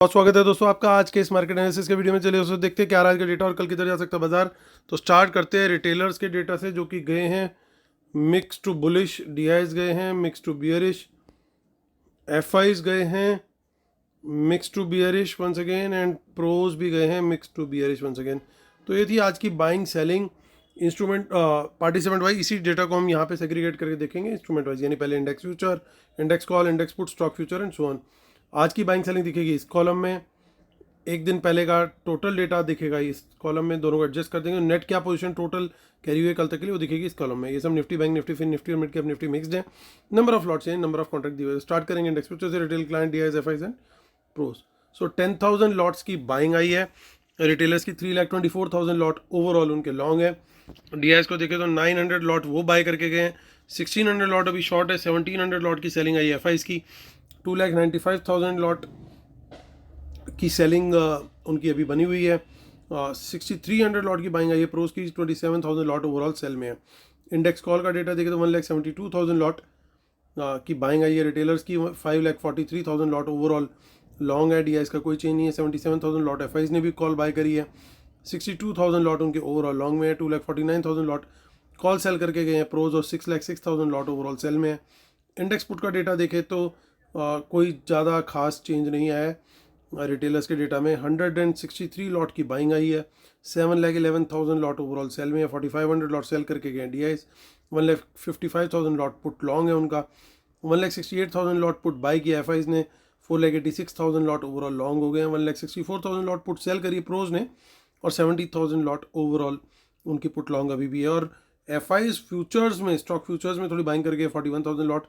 बहुत स्वागत है दोस्तों आपका आज के इस मार्केट एनालिसिस के वीडियो में। चलिए दोस्तों देखते हैं क्या आज का डेटा और कल किधर जा सकता है बाजार। तो स्टार्ट करते हैं रिटेलर्स के डेटा से जो कि गए हैं मिक्स टू बुलिश, डीआईज गए हैं मिक्स टू बियरिश, एफआईज गए हैं mix to bearish once again and pros भी गए हैं mix to bearish once again. तो ये थी आज की buying selling instrument participant wise. इसी डेटा को हम यहाँ पे सेग्रीगेट करके देखेंगे इंस्ट्रूमेंट वाइज, यानी पहले index future, index call, index put, stock future and so on. आज की बाइंग सेलिंग दिखेगी इस कॉलम में, एक दिन पहले का टोटल डेटा दिखेगा इस कॉलम में, दोनों को एडजस्ट कर देंगे। नेट क्या पोजीशन टोटल कैरी हुए कल तक के लिए वो दिखेगी इस कॉलम में। ये सब निफ्टी, बैंक निफ्टी, फिर निफ्टी और मिड कैप निफ्टी मिक्स्ड है। नंबर ऑफ लॉट्स हैं, नंबर ऑफ कॉन्ट्रैक्ट दिए हुए। स्टार्ट करेंगे इंडेक्स फ्यूचर से, retail client, DIs, FIIs and pros. So 10,000 lots की बाइंग आई है रिटेलर्स की, 3,24,000 लॉट ओवरऑल उनके लॉन्ग है। डीआईज को देखें तो 900 लॉट वो बाय करके गए हैं, 1600 लॉट अभी शॉर्ट है, 1700 लॉट की सेलिंग आई है एफआईज की, 2,95,000 लॉट की सेलिंग उनकी अभी बनी हुई है, 6,300 लॉट की बाइंग आई है प्रोस की, 27,000 लॉट ओवरऑल सेल में है। इंडेक्स कॉल का डेटा देखें तो 1,72,000 लॉट की बाइंग आई है रिटेलर्स की, 5,43,000 लॉट ओवरऑल लॉन्ग है। डीआईएस का कोई चेंज नहीं है, 77,000 लॉट एफआईज ने भी कॉल बाय करी है, 62,000 लॉट उनके ओवरऑल लॉन्ग में है, 2,49,000 लॉट कॉल सेल करके गए हैं प्रोज और 6,06,000 लॉट ओवरऑल सेल में है। इंडेक्स पुट का डेटा देखें तो कोई ज़्यादा खास चेंज नहीं आया है रिटेलर्स के डेटा में। 163 लॉट की बाइंग आई है, 7,11,000 लॉट ओवरऑल सेल में है, 4,500 लॉट सेल करके गए डीआईएस, 1,55,000 लॉट पुट लॉन्ग है उनका, 1,68,000 लॉट पुट बाई किया एफआईज ने, 4,86,000 लॉट ओवरऑल लॉन्ग हो गए हैं, 1,64,000 लॉट पुट सेल करी प्रोज ने और 70,000 लॉट ओवरऑल उनकी पुट लॉन्ग अभी भी है। और एफआईज फ्यूचर्स में, स्टॉक फ्यूचर्स में थोड़ी बाइंग करके 41,000 लॉट,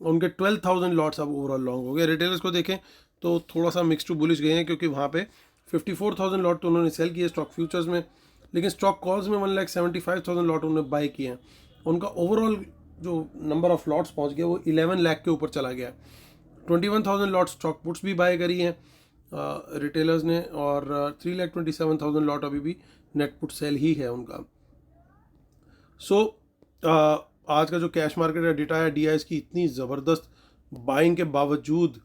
उनके 12,000 लॉट्स अब ओवरऑल लॉन्ग हो गए। रिटेलर्स को देखें तो थोड़ा सा मिक्स टू बुलिश गए हैं क्योंकि वहाँ पे 54,000 लॉट तो उन्होंने सेल किए स्टॉक फ्यूचर्स में, लेकिन स्टॉक कॉल्स में 1,75,000 लॉट उन्होंने बाय किए हैं। उनका ओवरऑल जो नंबर ऑफ लॉट्स पहुँच गया वो 11 लाख के ऊपर चला गया। 21,000 लॉट स्टॉक पुट्स भी बाय करी हैं रिटेलर्स ने और 3,27,000 लॉट अभी भी नेट पुट सेल ही है उनका। सो आज का जो कैश मार्केट का डेटा है, डीआईएस की इतनी ज़बरदस्त बाइंग के बावजूद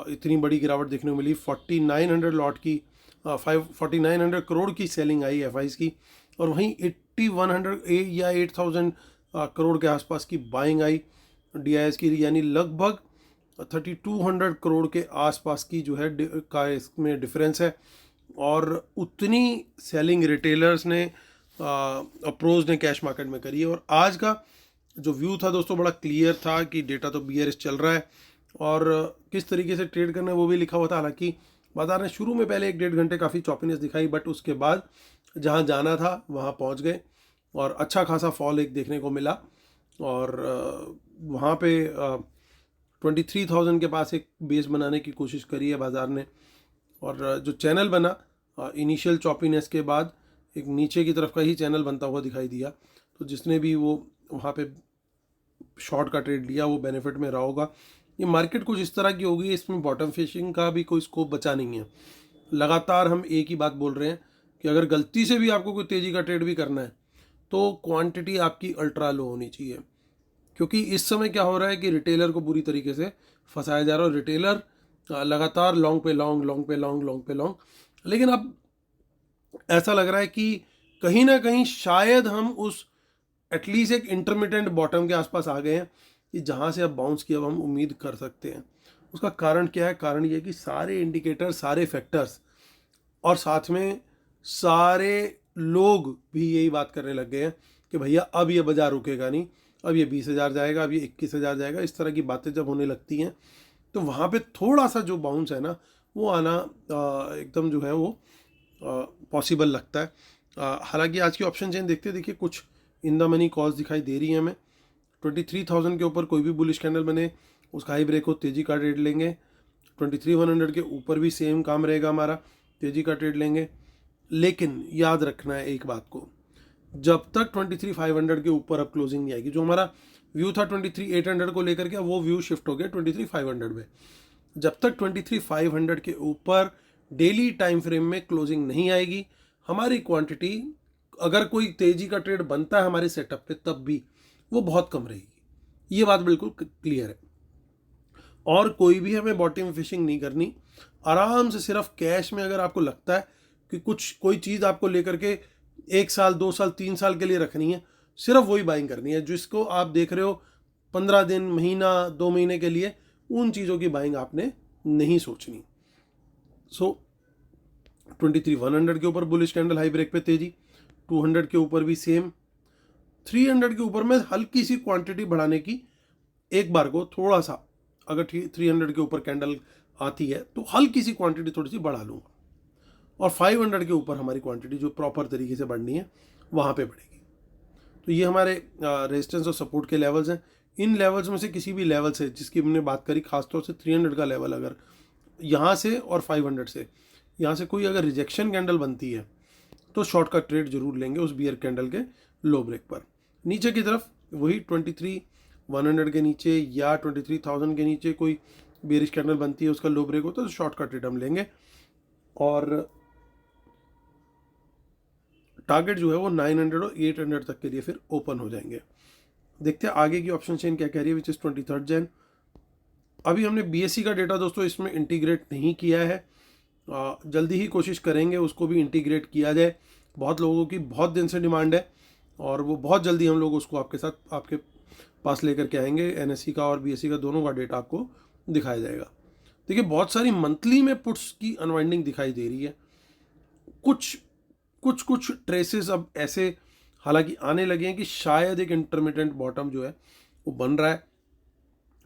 इतनी बड़ी गिरावट देखने को मिली। 4,900 लॉट की 4,900 करोड़ की सेलिंग आई एफआईज की, और वहीं 8,100 या 8,000 करोड़ के आसपास की बाइंग आई डीआईएस की, यानी लगभग 3,200 करोड़ के आसपास की जो है का इसमें डिफरेंस है। और उतनी सेलिंग रिटेलर्स ने अप्रोच ने कैश मार्केट में करी है। और आज का जो व्यू था दोस्तों बड़ा क्लियर था कि डेटा तो बियरिश चल रहा है और किस तरीके से ट्रेड करना है वो भी लिखा हुआ था। हालांकि बाजार ने शुरू में पहले 1-1.5 घंटे काफ़ी चॉपीनेस दिखाई, बट उसके बाद जहां जाना था वहां पहुंच गए और अच्छा खासा फॉल एक देखने को मिला। और वहां पे 23,000 के पास एक बेस बनाने की कोशिश करी है बाजार ने, और जो चैनल बना इनिशियल चॉपीनेस के बाद एक नीचे की तरफ का ही चैनल बनता हुआ दिखाई दिया। तो जिसने भी वो वहाँ पे शॉर्ट का ट्रेड लिया वो बेनिफिट में रहा होगा। ये मार्केट कुछ इस तरह की होगी, इसमें बॉटम फिशिंग का भी कोई स्कोप बचा नहीं है। लगातार हम एक ही बात बोल रहे हैं कि अगर गलती से भी आपको कोई तेज़ी का ट्रेड भी करना है तो क्वांटिटी आपकी अल्ट्रा लो होनी चाहिए, क्योंकि इस समय क्या हो रहा है कि रिटेलर को बुरी तरीके से फंसाया जा रहा है। रिटेलर लगातार लॉन्ग पे लॉन्ग, लॉन्ग पे लॉन्ग, लॉन्ग पे लॉन्ग, लेकिन अब ऐसा लग रहा है कि कहीं ना कहीं शायद हम उस एटलीस्ट एक इंटरमीडिएट बॉटम के आसपास आ गए हैं कि जहां से अब बाउंस की अब हम उम्मीद कर सकते हैं। उसका कारण क्या है? कारण ये कि सारे इंडिकेटर, सारे फैक्टर्स और साथ में सारे लोग भी यही बात करने लग गए हैं कि भैया अब ये बाजार रुकेगा नहीं, अब ये 20,000 जाएगा, अब ये 21,000 जाएगा। इस तरह की बातें जब होने लगती हैं तो वहाँ पे थोड़ा सा जो बाउंस है ना वो आना एकदम जो है वो पॉसिबल लगता है। हालांकि आज की ऑप्शन चेन देखते देखिए कुछ इन द मनी कॉल्स दिखाई दे रही हैं हमें। 23,000 के ऊपर कोई भी बुलिश कैंडल बने, उसका हाई ब्रेक हो, तेज़ी का ट्रेड लेंगे। 23,100 के ऊपर भी सेम काम रहेगा हमारा, तेज़ी का ट्रेड लेंगे। लेकिन याद रखना है एक बात को, जब तक 23,500 के ऊपर अब क्लोजिंग नहीं आएगी, जो हमारा व्यू था 23,800 को लेकर के, वो व्यू शिफ्ट हो गया 23,500 में। जब तक 23,500 के ऊपर डेली टाइम फ्रेम में क्लोजिंग नहीं आएगी, हमारी क्वांटिटी, अगर कोई तेजी का ट्रेड बनता है हमारे सेटअप पे तब भी वो बहुत कम रहेगी। ये बात बिल्कुल क्लियर है। और कोई भी हमें बॉटम फिशिंग नहीं करनी। आराम से सिर्फ कैश में अगर आपको लगता है कि कोई चीज़ आपको लेकर के 1 साल 2 साल 3 साल के लिए रखनी है, सिर्फ वही बाइंग करनी है। जिसको आप देख रहे हो 15 दिन, महीना, 2 महीने के लिए, उन चीज़ों की बाइंग आपने नहीं सोचनी। सो 23,100 के ऊपर बुलिश कैंडल, हाई ब्रेक पे तेजी, 200 के ऊपर भी सेम, 300 के ऊपर में हल्की सी क्वांटिटी बढ़ाने की, एक बार को थोड़ा सा, अगर 300 के ऊपर कैंडल आती है तो हल्की सी क्वांटिटी थोड़ी सी बढ़ा लूँगा, और 500 के ऊपर हमारी क्वांटिटी जो प्रॉपर तरीके से बढ़नी है वहाँ पे बढ़ेगी। तो ये हमारे रेजिस्टेंस और सपोर्ट के लेवल्स हैं। इन लेवल्स में से किसी भी लेवल से जिसकी हमने बात करी, खासतौर से 300 का लेवल, अगर यहाँ से और 500 से, यहाँ से कोई अगर रिजेक्शन कैंडल बनती है तो शॉर्ट का ट्रेड जरूर लेंगे उस बियर कैंडल के लो ब्रेक पर। नीचे की तरफ वही 23,100 के नीचे या 23,000 के नीचे कोई बियरिश कैंडल बनती है, उसका लो ब्रेक होता है तो शॉर्ट का ट्रेड हम लेंगे, और टारगेट जो है वो 900 और 800 तक के लिए फिर ओपन हो जाएंगे। देखते हैं आगे की ऑप्शन चेन क्या कह रही है, विच इज़ 23 जैन। अभी हमने बीएससी का डेटा दोस्तों इसमें इंटीग्रेट नहीं किया है, जल्दी ही कोशिश करेंगे उसको भी इंटीग्रेट किया जाए। बहुत लोगों की बहुत दिन से डिमांड है, और वो बहुत जल्दी हम लोग उसको आपके साथ, आपके पास लेकर के आएंगे। एनएससी का और बीएससी का दोनों का डेटा आपको दिखाया जाएगा। देखिए, बहुत सारी मंथली में पुट्स की अनवाइंडिंग दिखाई दे रही है। कुछ ट्रेसेस अब ऐसे हालांकि आने लगे हैं कि शायद एक इंटरमिटेंट बॉटम जो है वो बन रहा है।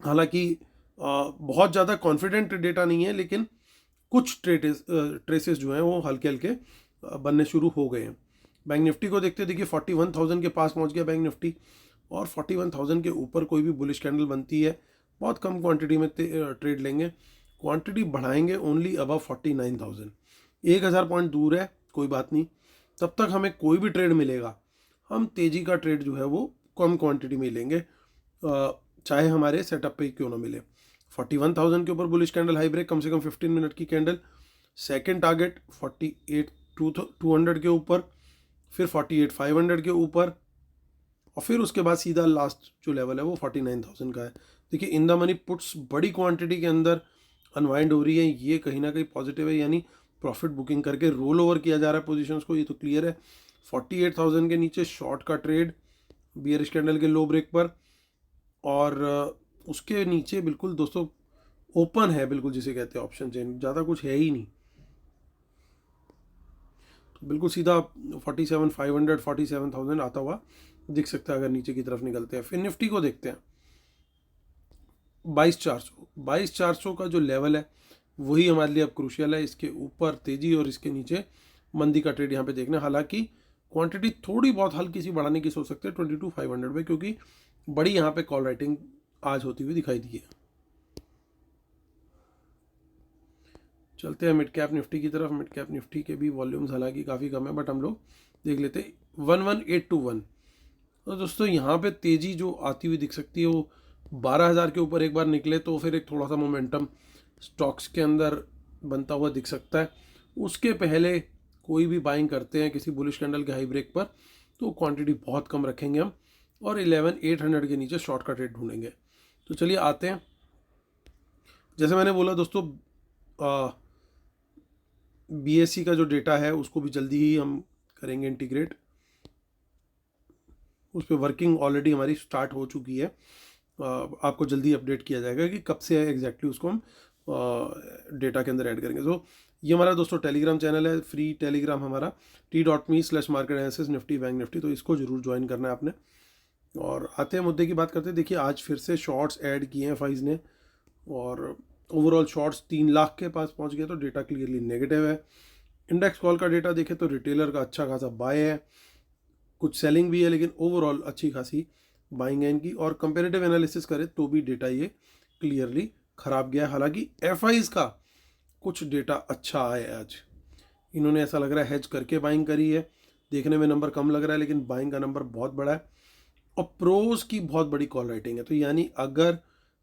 हालांकि बहुत ज़्यादा कॉन्फिडेंट डेटा नहीं है, लेकिन कुछ ट्रेसेस जो हैं वो हल्के हल्के बनने शुरू हो गए हैं। बैंक निफ्टी को देखते देखिए 41,000 के पास पहुंच गया बैंक निफ्टी, और 41,000 के ऊपर कोई भी बुलिश कैंडल बनती है, बहुत कम क्वांटिटी में ट्रेड लेंगे, क्वांटिटी बढ़ाएंगे ओनली अबव 49,000। 1,000 पॉइंट दूर है, कोई बात नहीं, तब तक हमें कोई भी ट्रेड मिलेगा, हम तेज़ी का ट्रेड जो है वो कम क्वांटिटी में लेंगे, चाहे हमारे सेटअप पे क्यों ना मिले। 41,000 के ऊपर बुलिश कैंडल, हाई ब्रेक, कम से कम 15 मिनट की कैंडल। सेकंड टारगेट 48,200 के ऊपर, फिर 48,500 के ऊपर, और फिर उसके बाद सीधा लास्ट जो लेवल है वो 49,000 का है। देखिए, इन द मनी पुट्स बड़ी क्वांटिटी के अंदर अनवाइंड हो रही है, ये कहीं ना कहीं पॉजिटिव है, यानी प्रॉफिट बुकिंग करके रोल ओवर किया जा रहा है पोजीशंस को, ये तो क्लियर है। 48,000 के नीचे शॉर्ट का ट्रेड बियरिश कैंडल के लो ब्रेक पर, और उसके नीचे बिल्कुल दोस्तों ओपन है, बिल्कुल जिसे कहते हैं ऑप्शन चेन, ज़्यादा कुछ है ही नहीं, तो बिल्कुल सीधा 47,500 47,000 आता हुआ दिख सकता है अगर नीचे की तरफ निकलते हैं। फिर निफ्टी को देखते हैं, 22,400 का जो लेवल है वही हमारे लिए अब क्रूशियल है। इसके ऊपर तेजी और इसके नीचे मंदी का ट्रेड यहाँ पे देखना है। हालांकि क्वांटिटी थोड़ी बहुत हल्की सी बढ़ाने की सोच सकते हैं 22,500 पे, क्योंकि बड़ी यहाँ पे कॉल राइटिंग आज होती हुई दिखाई दी है। चलते हैं मिड कैप निफ्टी की तरफ। मिड कैप निफ्टी के भी वॉल्यूम्स हालांकि काफ़ी कम है, बट हम लोग देख लेते हैं 11,821। तो दोस्तों यहाँ पे तेज़ी जो आती हुई दिख सकती है वो 12,000 के ऊपर एक बार निकले तो फिर एक थोड़ा सा मोमेंटम स्टॉक्स के अंदर बनता हुआ दिख सकता है। उसके पहले कोई भी बाइंग करते हैं किसी बुलिश कैंडल के हाई ब्रेक पर तो क्वांटिटी बहुत कम रखेंगे हम, और 11,800 के नीचे शॉर्ट का ट्रेड ढूंढेंगे। तो चलिए आते हैं, जैसे मैंने बोला दोस्तों, बीएससी का जो डेटा है उसको भी जल्दी ही हम करेंगे इंटीग्रेट। उस पर वर्किंग ऑलरेडी हमारी स्टार्ट हो चुकी है, आपको जल्दी अपडेट किया जाएगा कि कब से एग्जैक्टली उसको हम डेटा के अंदर ऐड करेंगे। तो ये हमारा दोस्तों टेलीग्राम चैनल है, फ्री टेलीग्राम हमारा, t.me/market analysis Nifty bank Nifty, तो इसको जरूर ज्वाइन करना है आपने। और आते हैं मुद्दे की बात करते हैं। देखिए, आज फिर से शॉर्ट्स ऐड किए हैं फाइज ने, और ओवरऑल शॉर्ट्स 3 लाख के पास पहुंच गए, तो डेटा क्लियरली नेगेटिव है। इंडेक्स कॉल का डेटा देखें तो रिटेलर का अच्छा खासा बाय है, कुछ सेलिंग भी है, लेकिन ओवरऑल अच्छी खासी बाइंग है इनकी। और कंपेरेटिव एनालिसिस करें तो भी डेटा ये क्लियरली खराब गया है। हालांकि एफआईज का कुछ डेटा अच्छा आया है आज, इन्होंने ऐसा लग रहा है हेज करके बाइंग करी है, देखने में नंबर कम लग रहा है लेकिन बाइंग का नंबर बहुत बड़ा है, और प्रोज की बहुत बड़ी कॉल राइटिंग है। तो यानी अगर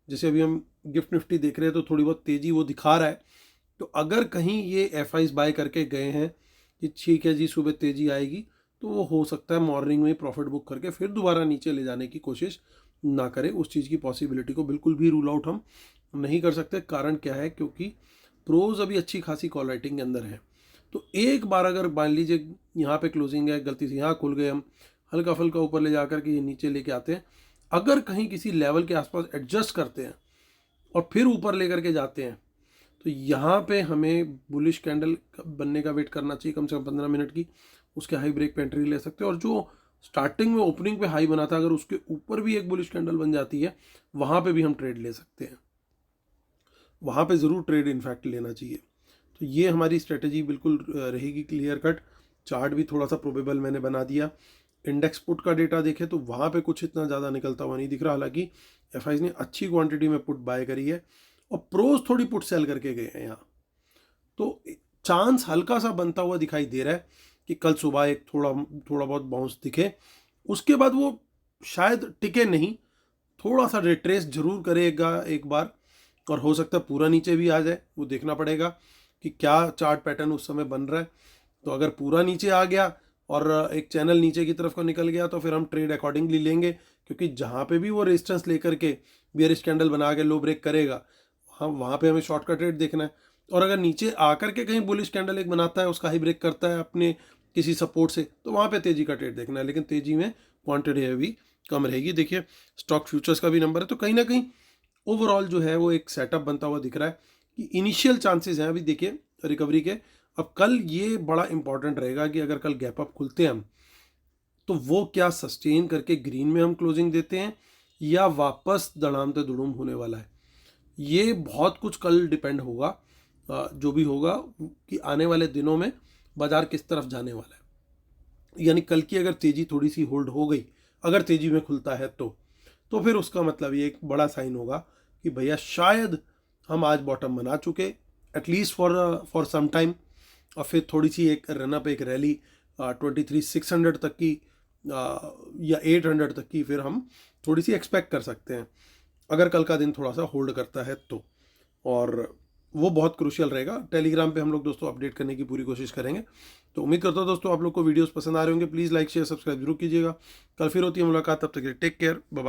जैसे अभी हम गिफ्ट निफ्टी देख रहे हैं तो थोड़ी बहुत तेज़ी वो दिखा रहा है, तो अगर कहीं ये एफआईज बाय करके गए हैं कि ठीक है जी सुबह तेज़ी आएगी, तो वो हो सकता है मॉर्निंग में प्रॉफिट बुक करके फिर दोबारा नीचे ले जाने की कोशिश ना करें। उस चीज़ की पॉसिबिलिटी को बिल्कुल भी रूल आउट हम नहीं कर सकते। कारण क्या है, क्योंकि प्रोज अभी अच्छी खासी कॉल राइटिंग के अंदर है। तो एक बार अगर मान लीजिए यहाँ पे क्लोजिंग है, गलती से यहाँ खुल गए, हम हल्का फुल्का ऊपर ले जाकर के ये नीचे लेके आते हैं, अगर कहीं किसी लेवल के आसपास एडजस्ट करते हैं और फिर ऊपर लेकर के जाते हैं, तो यहाँ पे हमें बुलिश कैंडल बनने का वेट करना चाहिए कम से कम 15 मिनट की। उसके हाई ब्रेक पे एंट्री ले सकते हैं, और जो स्टार्टिंग में ओपनिंग पे हाई बना था अगर उसके ऊपर भी एक बुलिश कैंडल बन जाती है, वहाँ पे भी हम ट्रेड ले सकते हैं। वहाँ पे ज़रूर ट्रेड इनफैक्ट लेना चाहिए। तो ये हमारी स्ट्रेटजी बिल्कुल रहेगी क्लियर कट। चार्ट भी थोड़ा सा प्रोबेबल मैंने बना दिया। इंडेक्स पुट का डेटा देखें तो वहाँ पे कुछ इतना ज़्यादा निकलता हुआ नहीं दिख रहा, हालांकि एफआईज ने अच्छी क्वांटिटी में पुट बाय करी है और प्रोज थोड़ी पुट सेल करके गए हैं यहाँ। तो चांस हल्का सा बनता हुआ दिखाई दे रहा है कि कल सुबह एक थोड़ा बहुत बाउंस दिखे, उसके बाद वो शायद टिके नहीं, थोड़ा सा रिट्रेस जरूर करेगा एक बार, और हो सकता है पूरा नीचे भी आ जाए। वो देखना पड़ेगा कि क्या चार्ट पैटर्न उस समय बन रहा है। तो अगर पूरा नीचे आ गया और एक चैनल नीचे की तरफ को निकल गया तो फिर हम ट्रेड अकॉर्डिंगली लेंगे, क्योंकि जहाँ पे भी वो रेजिस्टेंस लेकर के बियरिश कैंडल बना के लो ब्रेक करेगा, हाँ वहाँ पे हमें शॉर्ट का ट्रेड देखना है। और अगर नीचे आकर के कहीं बुलिश कैंडल एक बनाता है, उसका हाई ब्रेक करता है अपने किसी सपोर्ट से, तो वहाँ पे तेजी का ट्रेड देखना है। लेकिन तेजी में क्वांटिटी अभी कम रहेगी। देखिए स्टॉक फ्यूचर्स का भी नंबर है, तो कहीं ना कहीं ओवरऑल जो है वो एक सेटअप बनता हुआ दिख रहा है कि इनिशियल चांसेस हैं अभी देखिए रिकवरी के। अब कल ये बड़ा इंपॉर्टेंट रहेगा कि अगर कल गैप अप खुलते हैं हम, तो वो क्या सस्टेन करके ग्रीन में हम क्लोजिंग देते हैं या वापस दड़ामते दुड़ूम होने वाला है। ये बहुत कुछ कल डिपेंड होगा, जो भी होगा, कि आने वाले दिनों में बाजार किस तरफ जाने वाला है। यानी कल की अगर तेजी थोड़ी सी होल्ड हो गई, अगर तेजी में खुलता है तो फिर उसका मतलब ये एक बड़ा साइन होगा कि भैया शायद हम आज बॉटम बना चुके, एटलीस्ट फॉर सम टाइम, और फिर थोड़ी सी एक रनअप, एक रैली 23,600 तक की या 800 तक की फिर हम थोड़ी सी एक्सपेक्ट कर सकते हैं, अगर कल का दिन थोड़ा सा होल्ड करता है तो। और वो बहुत क्रूशियल रहेगा। टेलीग्राम पे हम लोग दोस्तों अपडेट करने की पूरी कोशिश करेंगे। तो उम्मीद करता हूँ दोस्तों आप लोग को वीडियोस पसंद आ रहे होंगे। प्लीज़ लाइक शेयर सब्सक्राइब जरूर कीजिएगा। कल फिर होती है मुलाकात, तब तक के लिए टेक केयर, बाय बाय।